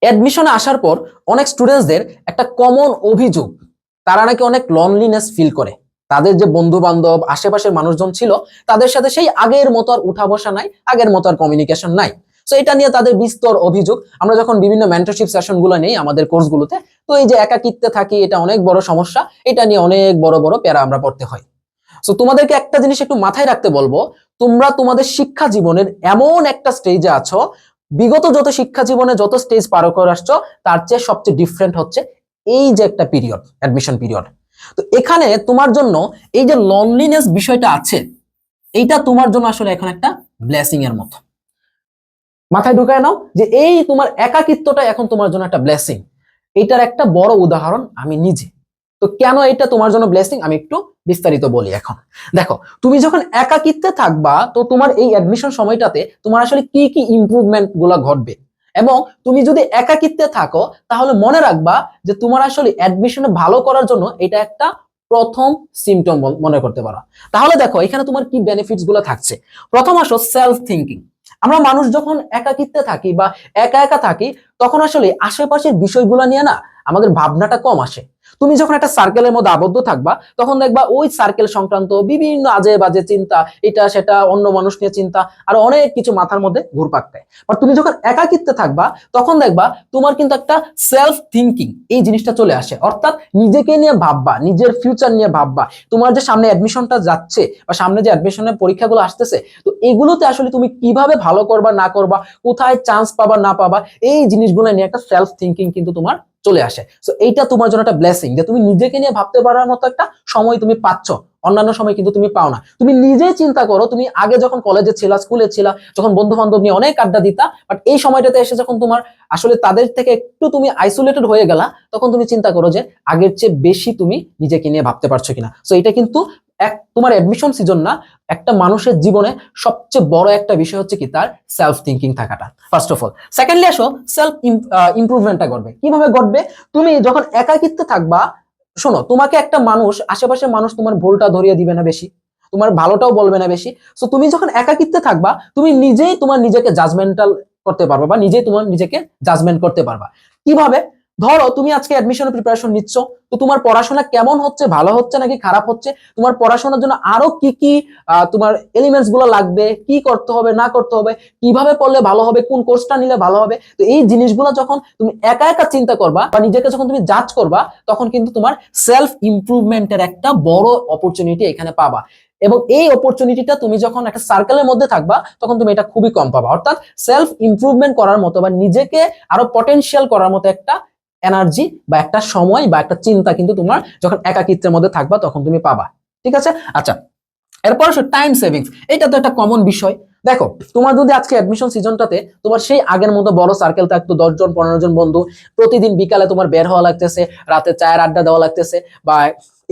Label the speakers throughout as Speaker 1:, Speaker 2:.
Speaker 1: অ্যাডমিশনে আসার পর অনেক স্টুডেন্টসদের একটা কমন অভিযোগ, তারা নাকি অনেক লনলিনেস ফিল করে। তাদের যে বন্ধু বান্ধব আশেপাশের মানুষজন ছিল তাদের সাথে সেই আগের মতো আর উঠা বসা নাই, আগের মতো আর কমিউনিকেশন নাই। সো এটা নিয়ে তাদের বিস্তর অভিযোগ। আমরা যখন বিভিন্ন মেন্টরশিপ সেশনগুলো নেই আমাদের কোর্সগুলোতে, তো এই যে একাকিত্বে থাকি এটা অনেক বড় সমস্যা, এটা নিয়ে অনেক বড় বড় প্যারা আমরা পড়তে হয়। সো তোমাদেরকে একটা জিনিস একটু মাথায় রাখতে বলবো, তোমরা তোমাদের শিক্ষা জীবনের এমন একটা স্টেজে আছো, বিগত যত শিক্ষা জীবনে যত স্টেজ পার করে আসছো তার চেয়ে সবচেয়ে ডিফারেন্ট হচ্ছে এই যে একটা পিরিয়ড, অ্যাডমিশন পিরিয়ড। তো এখানে তোমার জন্য এই যে লনলিনেস বিষয়টা আছে, এইটা তোমার জন্য আসলে এখন একটা ব্লেসিং এর মতো। মাথায় ঢুকায় নাও যে এই তোমার একাকিত্বটা এখন তোমার জন্য একটা ব্লেসিং। এটার একটা বড় উদাহরণ আমি নিজে। তো কেন এটা তোমার জন্য ব্লেসিং আমি একটু বিস্তারিত বলি। এখন দেখো, তুমি যখন একাকিত্বে থাকবা তো তোমার এই অ্যাডমিশন সময়টাতে তোমার আসলে কি কি ইমপ্রুভমেন্ট গুলা ঘটবে। এবং তুমি যদি একাকিত্বে থাকো তাহলে মনে রাখবা যে তোমার আসলে অ্যাডমিশনে ভালো করার জন্য এটা একটা প্রথম সিমটম মনে করতে পারো। তাহলে দেখো এখানে তোমার কি বেনিফিটস গুলো থাকছে। প্রথম আসো সেলফ থিঙ্কিং। আমরা মানুষ যখন একাকিত্বে থাকি বা একা একা থাকি তখন আসলে আশেপাশের বিষয়গুলো নিয়ে না আমাদের ভাবনাটা কম আসে। তুমি যখন একটা সার্কেলের মধ্যে আবদ্ধ থাকবা তখন দেখবা ওই সার্কেল সংক্রান্ত বিভিন্ন আজে বাজে চিন্তা, এটা সেটা অন্য মানুষ নিয়ে চিন্তা, আর অনেক কিছু মাথার মধ্যে ঘুরপাক খায়। আর তুমি যখন একাকিত্বে থাকবা তখন দেখবা তোমার কিন্তু একটা সেলফ থিঙ্কিং এই জিনিসটা চলে আসে, অর্থাৎ নিজেকে নিয়ে ভাববা, নিজের ফিউচার নিয়ে ভাববা। তোমার যে সামনে অ্যাডমিশনটা যাচ্ছে বা সামনে যে অ্যাডমিশনের পরীক্ষাগুলো আসতেছে, তো এগুলোতে আসলে তুমি কিভাবে ভালো করবা না করবা, কোথায় চান্স পাবা না পাবা, এই জিনিসগুলো নিয়ে একটা সেলফ থিঙ্কিং কিন্তু তোমার চলে আসে। সো এইটা তোমার জন্য একটা ব্লেসিং যে তুমি নিজেকে নিয়ে ভাবতে পারার মতো একটা সময় তুমি পাচ্ছ। অন্যান্য সময় কিন্তু তুমি পাও না। তুমি নিজেই চিন্তা করো, তুমি আগে যখন কলেজে ছিলা, স্কুলে ছিলা, যখন বন্ধু বান্ধব নিয়ে অনেক আড্ডা দিতা, বাট এই সময়টাতে এসে যখন তোমার আসলে তাদের থেকে একটু তুমি আইসোলেটেড হয়ে গেলা, তখন তুমি চিন্তা করো যে আগের চেয়ে বেশি তুমি নিজেকে নিয়ে ভাবতে পারছো কিনা। সো এটা কিন্তু তোমার অ্যাডমিশন সিজন না, একটা মানুষের জীবনে সবচেয়ে বড় একটা বিষয় হচ্ছে কি তার সেলফ থিঙ্কিং থাকাটা, ফার্স্ট অফ অল। সেকেন্ডলি আসো সেলফ ইমপ্রুভমেন্টটা ঘটবে কিভাবে ঘটবে। তুমি যখন একাকিত্বে থাকবা, শোনো, তোমাকে একটা মানুষ, আশেপাশের মানুষ তোমার ভুলটা ধরিয়ে দিবে না বেশি, তোমার ভালোটাও বলবে না বেশি। সো তুমি যখন একাকিত্বে থাকবা তুমি নিজেই তোমার নিজেকে জাজমেন্টাল করতে পারবা বা নিজেই তোমার নিজেকে জাজমেন্ট করতে পারবা। কিভাবে? ধরো তুমি আজকে অ্যাডমিশনের প্রিপারেশন নিচ্ছ, তো তোমার পড়াশোনা কেমন হচ্ছে, ভালো হচ্ছে নাকি খারাপ হচ্ছে, তোমার পড়াশোনার জন্য আরো কি কি তোমার এলিমেন্টস গুলো লাগবে, কি করতে হবে না করতে হবে, কিভাবে পড়লে ভালো হবে, কোন কোর্সটা নিলে ভালো হবে। তো এই জিনিসগুলো যখন তুমি একা একা চিন্তা করবা বা নিজেকে যখন তুমি জাজ করবা, তখন কিন্তু তোমার সেলফ ইমপ্রুভমেন্টের একটা বড় অপরচুনিটি এখানে পাবা। এবং এই অপরচুনিটিটা তুমি যখন একটা সার্কেলের মধ্যে থাকবা তখন তুমি এটা খুবই কম পাবা। অর্থাৎ সেলফ ইমপ্রুভমেন্ট করার মতো বা নিজেকে আরো পটেনশিয়াল করার মতো একটা এনার্জি বা একটা সময় বা একটা চিন্তা কিন্তু তোমার যখন একাকিত্বের মধ্যে থাকবা তখন তুমি পাবা। ঠিক আছে? আচ্ছা, এরপর আসো টাইম সেভিংস। এটা তো একটা কমন বিষয়। দেখো, তোমার যদি আজকে অ্যাডমিশন সিজনটাতে তোমার সেই আগের মতো বড় সার্কেল থাকতো, 10 জন 15 জন বন্ধু, প্রতিদিন বিকালে তোমার বের হওয়া লাগতেছে, রাতে চায়ের আড্ডা দেওয়া লাগতেছে, বা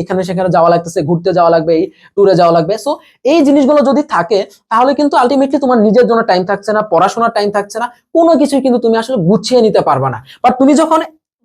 Speaker 1: এখানে সেখানে যাওয়া লাগতেছে, ঘুরতে যাওয়া লাগবে, এই ট্যুরে যাওয়া লাগবে। সো এই জিনিসগুলো যদি থাকে তাহলে কিন্তু আলটিমেটলি তোমার নিজের জন্য টাইম থাকছে না, পড়াশোনার টাইম থাকছে না, কোনো কিছুই কিন্তু তুমি আসলে গুছিয়ে নিতে পারবা না। বাট তুমি যখন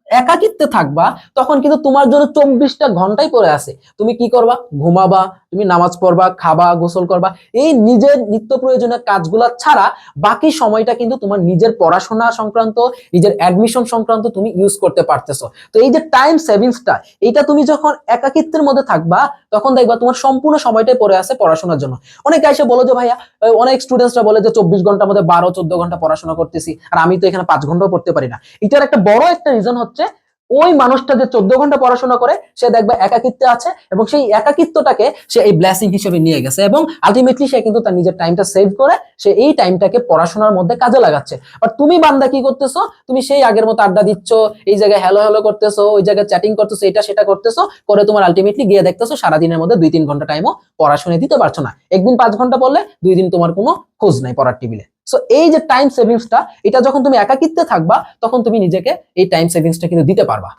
Speaker 1: একাকিত্বে থাকবা তখন কিন্তু তোমার জন্য 24টা ঘন্টাই পড়ে আছে। তুমি কি করবা? ঘুমাবা, তুমি নামাজ পড়বা, খাবা, গোসল করবা, এই নিজের নিত্য প্রয়োজনীয় কাজগুলা ছাড়া বাকি সময়টা কিন্তু তোমার নিজের পড়াশোনা সংক্রান্ত, নিজের অ্যাডমিশন সংক্রান্ত তুমি ইউজ করতে পারতেছো। তো এই যে টাইম সেভিংসটা, এটা তুমি যখন একাকিত্বের মধ্যে থাকবা তখন দেখবা তোমার সম্পূর্ণ সময়টাই পড়ে আছে পড়াশোনার জন্য। অনেকে এসে বলো যে ভাইয়া, অনেক স্টুডেন্টসরা বলে যে 24 ঘন্টার মধ্যে 12-14 ঘন্টা পড়াশোনা করতেছি, আর আমি তো এখানে 5 ঘন্টাও পড়তে পারি না। এটার একটা বড় একটা রিজন হচ্ছে ওই মানুষটা যে 14 ঘন্টা পড়াশোনা করে সে দেখবে একাকিত্বে আছে, এবং সেই একাকিত্বটাকে সে এই ব্লেসিং হিসেবে নিয়ে গেছে, এবং আলটিমেটলি সে কিন্তু তার নিজের টাইমটা সেভ করে সে এই টাইমটাকে পড়াশোনার মধ্যে কাজে লাগাচ্ছে। আর তুমি বান্দা কি করতেছো? তুমি সেই আগের মতো আড্ডা দিচ্ছ, এই জায়গায় হ্যালো হ্যালো করতেছো, ওই জায়গায় চ্যাটিং করতেছো, এটা সেটা করতেছো, করে তোমার আলটিমেটলি গিয়ে দেখতেছো সারাদিনের মধ্যে 2-3 ঘন্টা টাইমও পড়াশোনা দিতে পারছো না। একদিন 5 ঘন্টা পড়লে 2 দিন তোমার কোনো খোঁজ নাই পড়ার টেবিলে। সো এই যে টাইম সেভিংসটা, এটা যখন তুমি একাকিত্বে থাকবা তখন তুমি নিজেকে এই টাইম সেভিংসটা কিন্তু দিতে পারবা।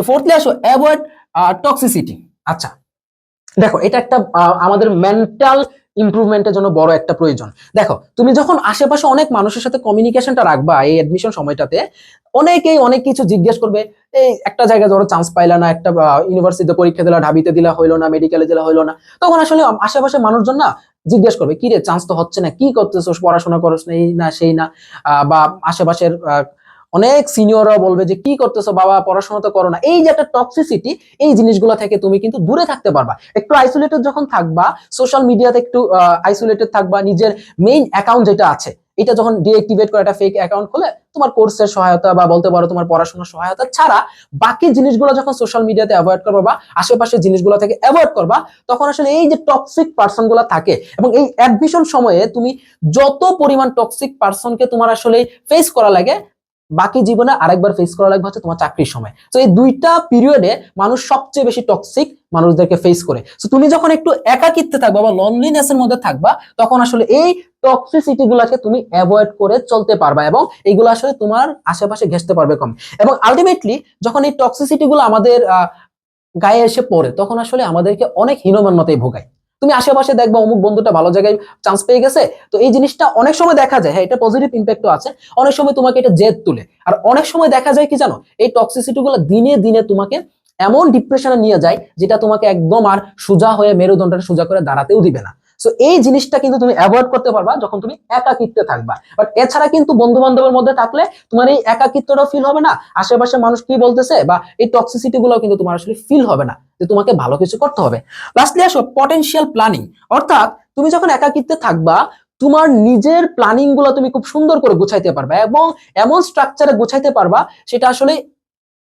Speaker 1: ফোর্থলি আসো অ্যাভয়েড টক্সিসিটি। আচ্ছা, দেখো এটা একটা আমাদের মেন্টাল ইমপ্রুভমেন্টের জন্য বড় একটা প্রয়োজন। দেখো তুমি যখন আশেপাশে অনেক মানুষের সাথে কমিউনিকেশনটা রাখবা এই অ্যাডমিশন সময়টাতে, অনেকেই অনেক কিছু জিজ্ঞেস করবে। এই একটা জায়গায় ধরো চান্স পাইলা না, একটা ইউনিভার্সিটিতে পরীক্ষা দিলা, ঢাবিতে দিলা হইলো না, মেডিকেলে দিলা হইলো না, তখন আসলে আশেপাশে মানুষজন না জিজ্ঞেস করবে কি রে চান্স তো হচ্ছে না, কি করতেছো, পড়াশোনা করছ না, এই না সেই না। বা আশেপাশের অনেক সিনিয়ররা বলবে যে কি করতেছো বাবা, পড়াশোনা তো করো না। এই যে একটা টক্সিসিটি, এই জিনিসগুলো থেকে তুমি কিন্তু দূরে থাকতে পারবা। একটু আইসোলেটেড যখন থাকবা, সোশ্যাল মিডিয়াতে একটু আইসোলেটেড থাকবা, নিজের মেইন অ্যাকাউন্ট যেটা আছে এটা যখন ডিঅ্যাক্টিভেট করে একটা ফেক অ্যাকাউন্ট খুলে তোমার কোর্সের সহায়তা বা বলতে পারো তোমার পড়াশোনার সহায়তা ছাড়া বাকি জিনিসগুলো যখন সোশ্যাল মিডিয়াতে অ্যাভয়েড করবা বা আশেপাশের জিনিসগুলো থেকে অ্যাভয়েড করবা, তখন আসলে এই যে টক্সিক পার্সন গুলা থাকে, এবং এই অ্যাডমিশন সময়ে তুমি যত পরিমাণ টক্সিক পার্সনকে তোমার আসলে ফেস করা লাগে, বাকি জীবনে আরেকবার ফেস করা লাগবে হচ্ছে তোমার চাকরির সময়। তো এই দুইটা পিরিয়ডে মানুষ সবচেয়ে বেশি টক্সিক মানুষদেরকে ফেস করে। তো তুমি যখন একটু একাকিত্বে থাকবা বা লনলিনেস এর মধ্যে থাকবা, তখন আসলে এই টক্সিসিটি গুলাকে তুমি অ্যাভয়েড করে চলতে পারবা, এবং এইগুলো আসলে তোমার আশেপাশে ঘেঁষতে পারবে কম। এবং আলটিমেটলি যখন এই টক্সিসিটি গুলো আমাদের গায়ে এসে পড়ে, তখন আসলে আমাদেরকে অনেক হীনমন্যতায় ভোগায়। তুমি আশেপাশে দেখবা অমুক বন্ধুটা ভালো জায়গায় চান্স পেয়ে গেছে, তো এই জিনিসটা অনেক সময় দেখা যায়, হ্যাঁ এটা পজিটিভ ইম্প্যাক্টও আছে, অনেক সময় তোমাকে এটা জেদ তুলে। আর অনেক সময় দেখা যায় কি জানো, এই টক্সিসিটি গুলো দিনে দিনে তোমাকে এমন ডিপ্রেশনে নিয়ে যায় যেটা তোমাকে একদম আর সোজা হয়ে মেরুদণ্ডটা সোজা করে দাঁড়াতেও দিবে না। সো এই জিনিসটা কিন্তু তুমি অ্যাভয়েড করতে পারবা যখন তুমি একাকিত্বে থাকবা। বাট এছাড়া কিন্তু বন্ধু বান্ধবের মধ্যে থাকলে তোমার এই একাকিত্বটা ফিল হবে না, আশেপাশে মানুষ কি বলতেছে বা এই টক্সিসিটি গুলো কিন্তু তোমার আসলে ফিল হবে না যে তোমাকে ভালো কিছু করতে হবে। লাস্টলি আসো পটেনশিয়াল প্ল্যানিং। অর্থাৎ তুমি যখন একাকিত্বে থাকবা, তোমার নিজের প্ল্যানিং গুলো তুমি খুব সুন্দর করে গুছাইতে পারবা, এবং এমন স্ট্রাকচারে গুছাইতে পারবা সেটা আসলে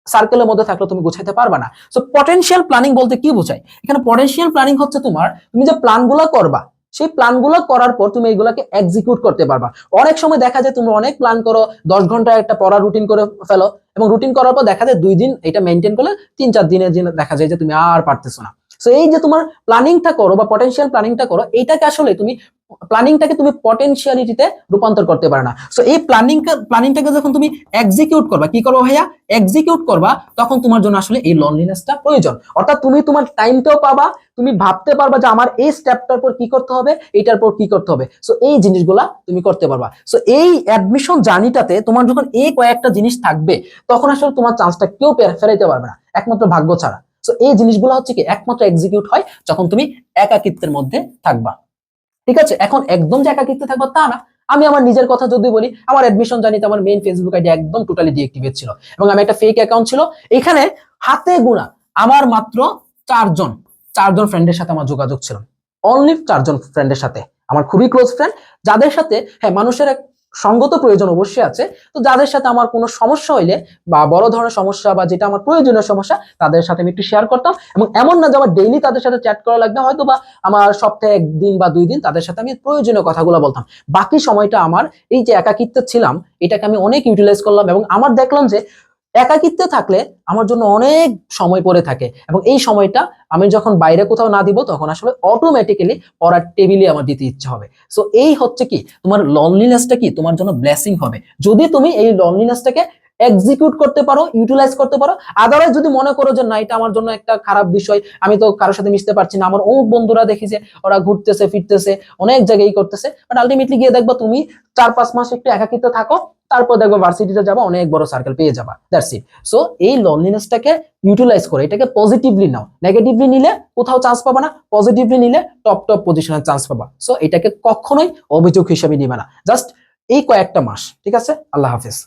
Speaker 1: সার্কেলের মধ্যে থাকলে তুমি গুছাইতে পারবা না। সো পটেনশিয়াল প্ল্যানিং বলতে কি বোঝায়, এখানে পটেনশিয়াল প্ল্যানিং হচ্ছে তুমি যে প্ল্যানগুলো করবা, সেই প্ল্যানগুলো করার পর তুমি এগুলাকে এক্সিকিউট করতে পারবা। অনেক সময় দেখা যায় তুমি অনেক প্ল্যান করো, 10 ঘন্টা একটা পড়া রুটিন করে ফেলো, এবং রুটিন করার পর দেখা যায় 2 দিন এটা মেনটেন করলে 3-4 দিনের দিন দেখা যায় যে তুমি আর পারতেছো না। সো এই যে তোমার প্ল্যানিংটা করো বা পটেনশিয়াল প্ল্যানিংটা করো, এইটাকে আসলে তুমি প্ল্যানিংটাকে তুমি পটেনশিয়ালিটিতে রূপান্তর করতে পারো না। সো এই প্ল্যানিংটাকে যখন তুমি এক্সিকিউট করবা, কি করবো ভাইয়া, এক্সিকিউট করবা, তখন তোমার জন্য আসলে এই লনলিনেসটা প্রয়োজন। অর্থাৎ তুমি তোমার টাইমটাও পাবা, তুমি ভাবতে পারবা যে আমার এই স্টেপটার পর কি করতে হবে, এইটার পর কি করতে হবে। সো এই জিনিসগুলা তুমি করতে পারবা। সো এই অ্যাডমিশন জার্নিটাতে তোমার যখন এই কয়েকটা জিনিস থাকবে, তখন আসলে তোমার চান্সটা কেউ ফেরাইতে পারবে না, একমাত্র ভাগ্য ছাড়া। সো এই জিনিসগুলো হচ্ছে কি একমাত্র এক্সিকিউট হয় যখন তুমি একাকিত্বের মধ্যে থাকবা। ঠিক আছে, এখন একদম যে একাকিত্বে থাকবো তা না। আমি আমার নিজের কথা যদি বলি, আমার অ্যাডমিশন জার্নিতে আমার মেইন ফেসবুক আইডি একদম টোটালি ডিএক্টিভেট ছিল, এবং আমি একটা ফেক অ্যাকাউন্ট ছিল। এখানে হাতে গোনা আমার মাত্র চারজন চারজন ফ্রেন্ডের সাথে আমার যোগাযোগ ছিল, অনলি 4জন ফ্রেন্ডের সাথে, আমার খুবই ক্লোজ ফ্রেন্ড, যাদের সাথে হ্যাঁ মানুষের এক সঙ্গত প্রয়োজন অবশ্যই আছে, তো যাদের সাথে আমার কোনো সমস্যা হইলে বা বড় ধরনের সমস্যা বা যেটা আমার প্রয়োজনীয় সমস্যা, তাদের সাথে আমি একটু শেয়ার করতাম। এবং এমন না যে আমার ডেইলি তাদের সাথে চ্যাট করা লাগবে, হয়তো বা আমার সপ্তাহে 1 দিন বা 2 দিন তাদের সাথে আমি প্রয়োজনীয় কথাগুলো বলতাম। বাকি সময়টা আমার এই যে একাকিত্বে ছিলাম, এটাকে আমি অনেক ইউটিলাইজ করলাম, এবং আমার দেখলাম যে একাকিত্বে থাকলে আমার জন্য অনেক সময় পড়ে থাকে, এবং এই সময়টা আমি যখন বাইরে কোথাও না দিব, তখন আসলে অটোমেটিক্যালি পড়ার টেবিলে আমার দিতে ইচ্ছা হবে। সো এই হচ্ছে কি তোমার লনলিনেসটা কি তোমার জন্য ব্লেসিং হবে যদি তুমি এই লনলিনেসটাকে এক্সিকিউট করতে পারো, ইউটিলাইজ করতে পারো। আদারওয়াইজ যদি মনে করো যে না এটা আমার জন্য একটা খারাপ বিষয়, আমি তো কারোর সাথে মিশতে পারছি না, আমার অমুক বন্ধুরা দেখি যে ওরা ঘুরতেছে ফিরতেছে অনেক জায়গায় করতেছে, বাট আলটিমেটলি গিয়ে দেখবা তুমি 4-5 মাস একটু একাকিত্ব থাকো, তারপর দেখবো ভার্সিটিতে যাবা, অনেক বড় সার্কেল পেয়ে যাবা, দ্যাটস ইট। সো এই লনলিনেসটাকে ইউটিলাইজ করে এটাকে পজিটিভলি নাও, নেগেটিভলি নিলে কোথাও চান্স পাবা না, পজিটিভলি নিলে টপ টপ পজিশনে চান্স পাবা। সো এটাকে কখনোই অভিযোগ হিসেবে নিবে না, জাস্ট এই কয়েকটা মাস। ঠিক আছে, আল্লাহ হাফেজ।